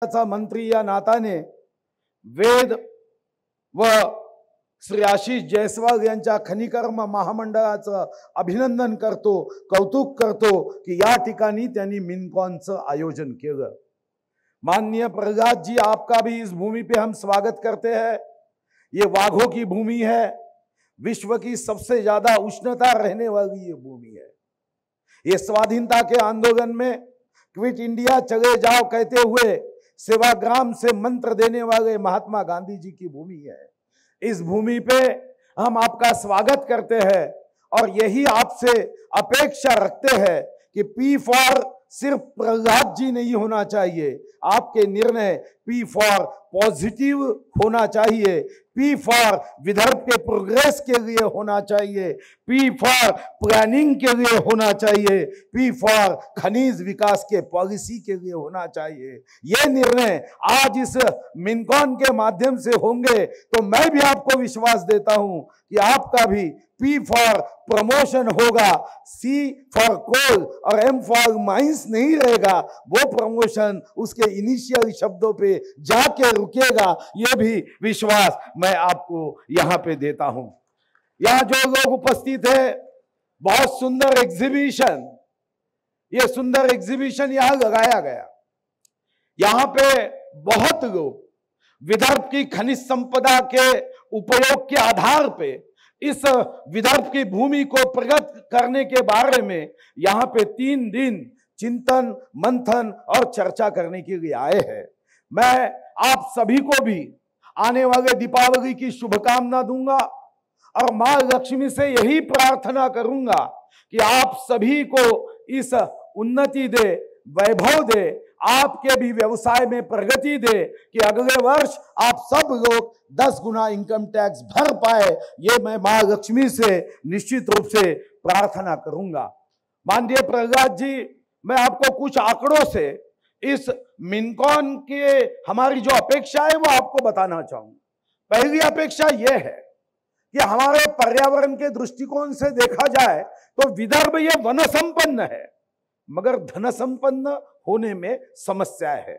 चा मंत्री या नात्याने वेद व श्री आशिष जयस्वाल यांच्या खनिकर्म महामंडळाचं अभिनंदन करतो, कौतुक करतो की या ठिकाणी त्यांनी मिनकॉनचं आयोजन केलं। माननीय प्रहलाद जी, आपका भी इस भूमि पे हम स्वागत करते हैं। ये वाघों की भूमि है, विश्व की सबसे ज्यादा उष्णता रहने वाली ये भूमि है। ये स्वाधीनता के आंदोलन में क्विट इंडिया चले जाओ कहते हुए सेवाग्राम से मंत्र देने वाले महात्मा गांधी जी की भूमि है। इस भूमि पे हम आपका स्वागत करते हैं और यही आपसे अपेक्षा रखते हैं कि पी फॉर सिर्फ प्रहलाद जी नहीं होना चाहिए, आपके निर्णय पी फॉर पॉजिटिव होना चाहिए, पी फॉर विदर्भ के प्रोग्रेस के लिए होना चाहिए, पी फॉर प्लानिंग के लिए होना चाहिए, पी फॉर खनिज विकास के पॉलिसी के लिए होना चाहिए। ये निर्णय आज इस मिनकॉन के माध्यम से होंगे तो मैं भी आपको विश्वास देता हूं कि आपका भी पी फॉर प्रमोशन होगा, सी फॉर कोल और एम फॉर माइंस नहीं रहेगा। वो प्रमोशन उसके इनिशियल शब्दों पे जाके रुकेगा, ये भी विश्वास मैं आपको यहां पे देता हूं। यहां जो लोग उपस्थित है, बहुत सुंदर एग्जीबिशन, ये सुंदर एग्जीबिशन यहां लगाया गया। यहां पे बहुत लोग विदर्भ की खनिज संपदा के उपयोग के आधार पे इस विदर्भ की भूमि को प्रगत करने के बारे में यहां पे 3 दिन चिंतन, मंथन और चर्चा करने के लिए आए हैं। मैं आप सभी को भी आने वाले दीपावली की शुभकामना दूंगा और मां लक्ष्मी से यही प्रार्थना करूंगा कि आप सभी को इस उन्नति दे, वैभव दे, आपके भी व्यवसाय में प्रगति दे कि अगले वर्ष आप सब लोग 10 गुना इनकम टैक्स भर पाए। ये मैं मां लक्ष्मी से निश्चित रूप से प्रार्थना करूंगा। माननीय प्रहलाद जी, मैं आपको कुछ आंकड़ों से इस मिनकॉन के हमारी जो अपेक्षा है वो आपको बताना चाहूंगा। पहली अपेक्षा यह है कि हमारे पर्यावरण के दृष्टिकोण से देखा जाए तो विदर्भ ये वन संपन्न है, मगर धन संपन्न होने में समस्या है।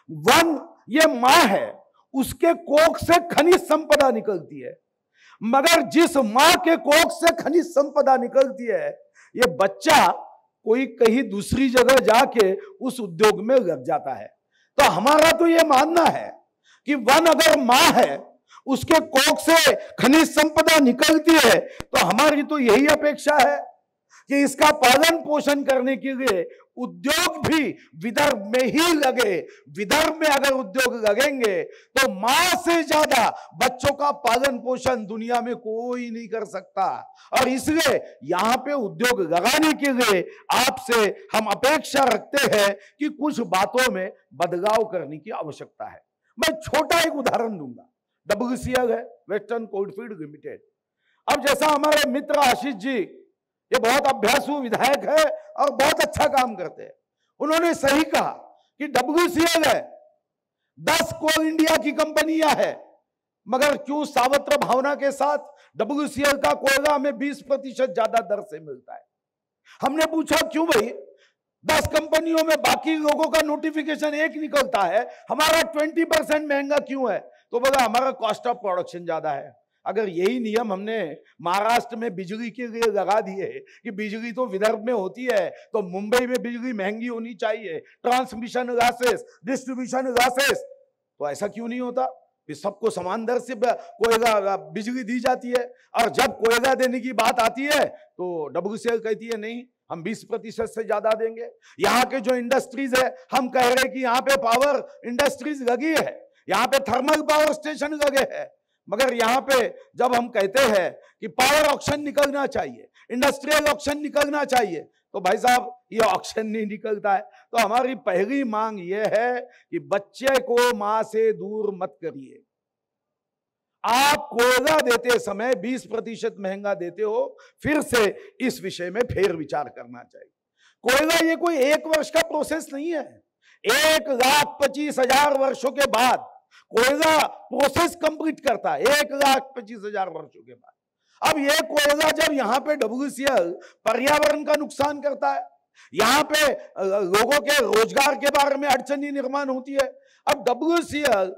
वन ये मां है, उसके कोख से खनिज संपदा निकलती है, मगर जिस मां के कोख से खनिज संपदा निकलती है, ये बच्चा कोई कहीं दूसरी जगह जाके उस उद्योग में लग जाता है। तो हमारा तो ये मानना है कि वन अगर मां है, उसके कोख से खनिज संपदा निकलती है, तो हमारी तो यही अपेक्षा है कि इसका पालन पोषण करने के लिए उद्योग भी विदर्भ में ही लगे। विदर्भ में अगर उद्योग लगेंगे तो मां से ज्यादा बच्चों का पालन पोषण दुनिया में कोई नहीं कर सकता। और इसलिए यहां पे उद्योग लगाने के लिए आपसे हम अपेक्षा रखते हैं कि कुछ बातों में बदलाव करने की आवश्यकता है। मैं छोटा एक उदाहरण दूंगा। WCL है, वेस्टर्न कोलफील्ड लिमिटेड। अब जैसा हमारे मित्र आशीष जी, ये बहुत अभ्यासु विधायक है और बहुत अच्छा काम करते हैं, उन्होंने सही कहा कि WCL है, 10 कोल इंडिया की कंपनियां है, मगर क्यों सावत्र भावना के साथ WCL का कोयला हमें 20% ज्यादा दर से मिलता है। हमने पूछा क्यों भाई, 10 कंपनियों में बाकी लोगों का नोटिफिकेशन एक निकलता है, हमारा 20% महंगा क्यों है? तो बोला हमारा कॉस्ट ऑफ प्रोडक्शन ज्यादा है। अगर यही नियम हमने महाराष्ट्र में बिजली के लिए लगा दिए कि बिजली तो विदर्भ में होती है तो मुंबई में बिजली महंगी होनी चाहिए, ट्रांसमिशन लॉसेस, डिस्ट्रीब्यूशन लॉसेस, तो ऐसा क्यों नहीं होता? फिर सबको समान दर से कोयला बिजली दी जाती है। और जब कोयला देने की बात आती है तो WCL कहती है नहीं, हम 20% से ज्यादा देंगे। यहाँ के जो इंडस्ट्रीज है, हम कह रहे हैं कि यहाँ पे पावर इंडस्ट्रीज लगी है, यहाँ पे थर्मल पावर स्टेशन लगे हैं, मगर यहां पे जब हम कहते हैं कि पावर ऑक्शन निकलना चाहिए, इंडस्ट्रियल ऑक्शन निकलना चाहिए, तो भाई साहब ये ऑक्शन नहीं निकलता है। तो हमारी पहली मांग ये है कि बच्चे को मां से दूर मत करिए। आप कोयला देते समय 20% महंगा देते हो, फिर से इस विषय में फेर विचार करना चाहिए। कोयला ये कोई 1 वर्ष का प्रोसेस नहीं है, 1,25,000 वर्षों के बाद कोयला प्रोसेस कंप्लीट करता है, 1,25,000 वर्षों के बाद। अब ये कोयला जब यहां पे WCL पर्यावरण का नुकसान करता है, यहाँ पे लोगों के रोजगार के बारे में अड़चनी निर्माण होती है। अब WCL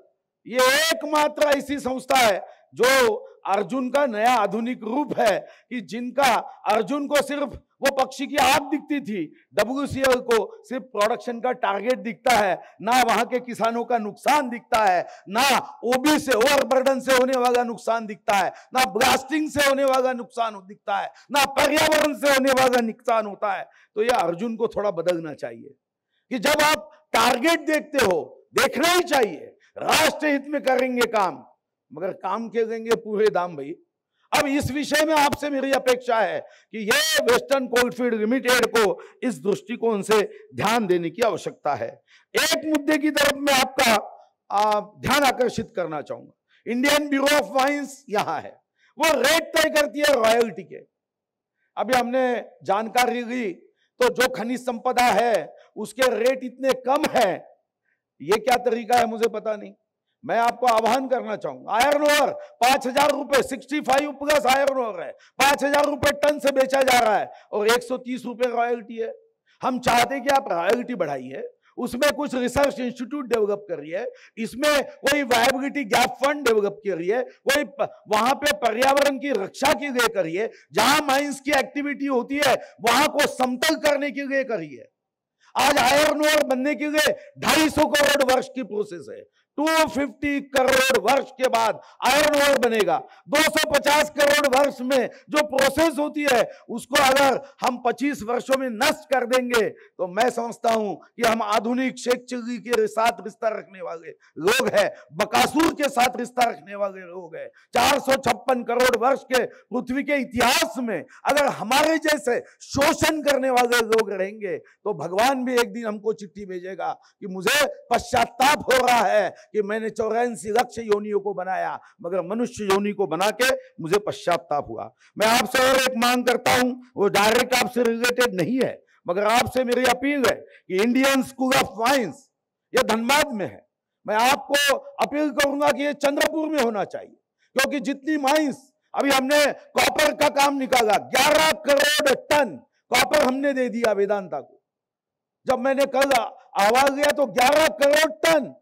ये एकमात्र ऐसी संस्था है जो अर्जुन का नया आधुनिक रूप है, कि जिनका अर्जुन को सिर्फ वो पक्षी की आंख दिखती थी, WCL को सिर्फ प्रोडक्शन का टारगेट दिखता है, ना वहां के किसानों का नुकसान दिखता है, ना ओबी से ओवरबर्डन से होने वाला नुकसान दिखता है, ना ब्लास्टिंग से होने वाला नुकसान दिखता है, ना पर्यावरण से होने वाला नुकसान होता है। तो ये अर्जुन को थोड़ा बदलना चाहिए कि जब आप टारगेट देखते हो, देखना ही चाहिए राष्ट्र हित में करेंगे काम, मगर काम के देंगे पूरे दाम भाई। अब इस विषय में आपसे मेरी अपेक्षा है कि यह वेस्टर्न कोलफील्ड लिमिटेड को इस दृष्टिकोण से ध्यान देने की आवश्यकता है। एक मुद्दे की तरफ मैं आपका ध्यान आकर्षित करना चाहूंगा। इंडियन ब्यूरो ऑफ माइंस यहां है, वो रेट तय करती है रॉयल्टी के। अभी हमने जानकारी ली तो जो खनिज संपदा है उसके रेट इतने कम है, ये क्या तरीका है मुझे पता नहीं। मैं आपको आह्वान करना चाहूंगा, आयरन ओर 5,000 रुपए 65 प्लस आयरन ओर है, 5,000 रुपए टन से बेचा जा रहा है और 130 रुपए रॉयल्टी है। हम चाहते कि आप रॉयल्टी बढ़ाइए, उसमें कुछ रिसर्च इंस्टीट्यूट डेवलप करिए, इसमें कोई वायबिलिटी गैप फंड डेवलप करिए, कोई वहां पे पर्यावरण की रक्षा के लिए करिए, जहां माइंस की एक्टिविटी होती है वहां को समतल करने के लिए करिए। आज आयरन ओर बनने के लिए 250 करोड़ वर्ष की प्रोसेस है, 250 करोड़ वर्ष के बाद आयरन ओर बनेगा। 250 करोड़ वर्ष में जो प्रोसेस होती है उसको अगर हम 25 वर्षों में नष्ट कर देंगे तो मैं समझता हूं कि हम आधुनिक शेखचिल्ली के साथ रिश्ता रखने वाले लोग हैं, बकासुर के साथ रिश्ता रखने वाले लोग हैं। 456 करोड़ वर्ष के पृथ्वी के इतिहास में अगर हमारे जैसे शोषण करने वाले लोग रहेंगे तो भगवान भी एक दिन हमको चिट्ठी भेजेगा कि मुझे पश्चाताप हो रहा है कि मैंने 84 लक्ष योनियों को बनाया, मगर मनुष्य योनि को बना के मुझे पश्चाताप हुआ। मैं आपसे और एक मांग करता हूं, वो डायरेक्ट आपसे रिलेटेड नहीं है, मगर आपसे मेरी अपील है कि इंडियन स्कूल ऑफ माइंस ये धनबाद में है। मैं आपको अपील करूंगा कि ये चंद्रपुर में होना चाहिए, क्योंकि जितनी माइंस अभी हमने कॉपर का काम निकाला, 11 करोड़ टन कॉपर हमने दे दिया वेदांता को। जब मैंने कल आवाज दिया तो 11 करोड़ टन,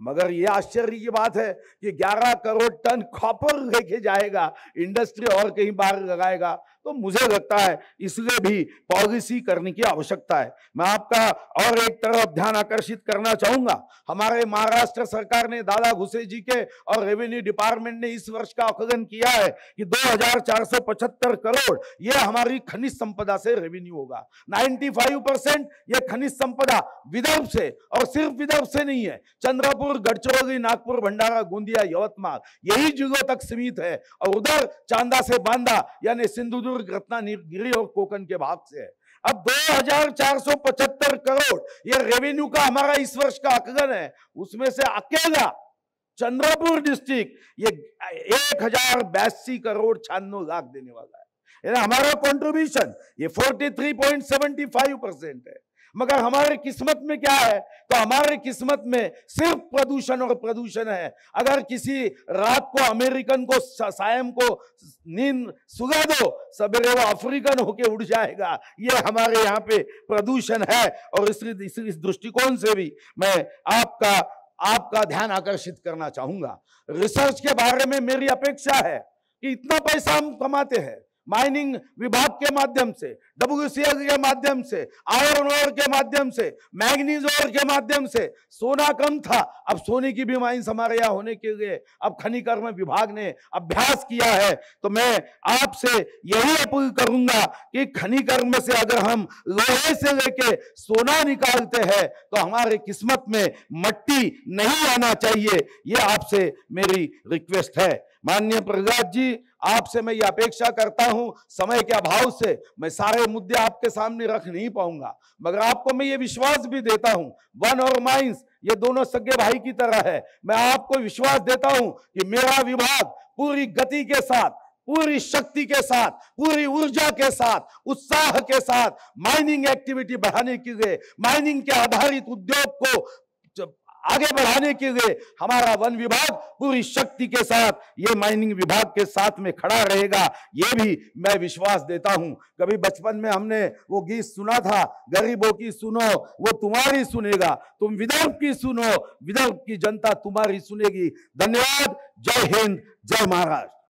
मगर यह आश्चर्य की बात है कि 11 करोड़ टन कॉपर लेके जाएगा इंडस्ट्री और कहीं बाहर लगाएगा। तो मुझे लगता है इसलिए भी पॉलिसी करने की आवश्यकता है। मैं आपका और एक तरफ ध्यान आकर्षित करना चाहूंगा, हमारे महाराष्ट्र सरकार ने दादा घुसे जी के और रेवेन्यू डिपार्टमेंट ने इस वर्ष का आकलन किया है कि 2,475 करोड़ ये हमारी खनिज संपदा से रेवेन्यू होगा। 95% ये खनिज संपदा विदर्भ से, और सिर्फ विदर्भ से नहीं है, चंद्रपुर, गढ़चिरौली, नागपुर, भंडारा, गोंदिया, यवतमाल यही जिलों तक सीमित है, और उधर चांदा से बांदा यानी सिंधुदुर्ग, रत्नागिरी और कोकण के भाग से है। अब 2,475 करोड़ ये रेवेन्यू का हमारा इस वर्ष का आकलन है, उसमें से अकेला चंद्रपुर डिस्ट्रिक्ट ये 1,082 करोड़ 96 लाख देने वाला है। हमारा कंट्रीब्यूशन ये 43.75% है। मगर हमारे किस्मत में क्या है? तो हमारे किस्मत में सिर्फ प्रदूषण और प्रदूषण है। अगर किसी रात को अमेरिकन को सायं को नींद सुला दो, सवेरे वो अफ्रीकन होके उड़ जाएगा। ये हमारे यहाँ पे प्रदूषण है, और इस दृष्टिकोण से भी मैं आपका ध्यान आकर्षित करना चाहूंगा। रिसर्च के बारे में मेरी अपेक्षा है कि इतना पैसा हम कमाते हैं माइनिंग विभाग के माध्यम से, WCL के माध्यम से, आयरन ओर के माध्यम से, मैग्नीज ओर के माध्यम से। सोना कम था, अब सोने की भी माइंस हमारे यहाँ होने के लिए अब खनिकर्म विभाग ने अभ्यास किया है। तो मैं आपसे यही अपील करूंगा कि खनिकर्म से अगर हम लोहे से लेके सोना निकालते हैं तो हमारे किस्मत में मट्टी नहीं आना चाहिए। ये आपसे मेरी रिक्वेस्ट है। माननीय प्रहलाद जी, आपसे मैं ये अपेक्षा करता हूं, समय के अभाव से मैं सारे मुद्दे आपके सामने रख नहीं पाऊंगा, मगर आपको मैं ये विश्वास भी देता हूं, वन और माइंस ये दोनों सगे भाई की तरह है। मैं आपको विश्वास देता हूं कि मेरा विभाग पूरी गति के साथ, पूरी शक्ति के साथ, पूरी ऊर्जा के साथ, उत्साह के साथ माइनिंग एक्टिविटी बढ़ाने के लिए, माइनिंग के आधारित उद्योग को आगे बढ़ाने के लिए हमारा वन विभाग पूरी शक्ति के साथ ये माइनिंग विभाग के साथ में खड़ा रहेगा, ये भी मैं विश्वास देता हूं। कभी बचपन में हमने वो गीत सुना था, गरीबों की सुनो वो तुम्हारी सुनेगा, तुम विदर्भ की सुनो विदर्भ की जनता तुम्हारी सुनेगी। धन्यवाद। जय हिंद, जय महाराष्ट्र।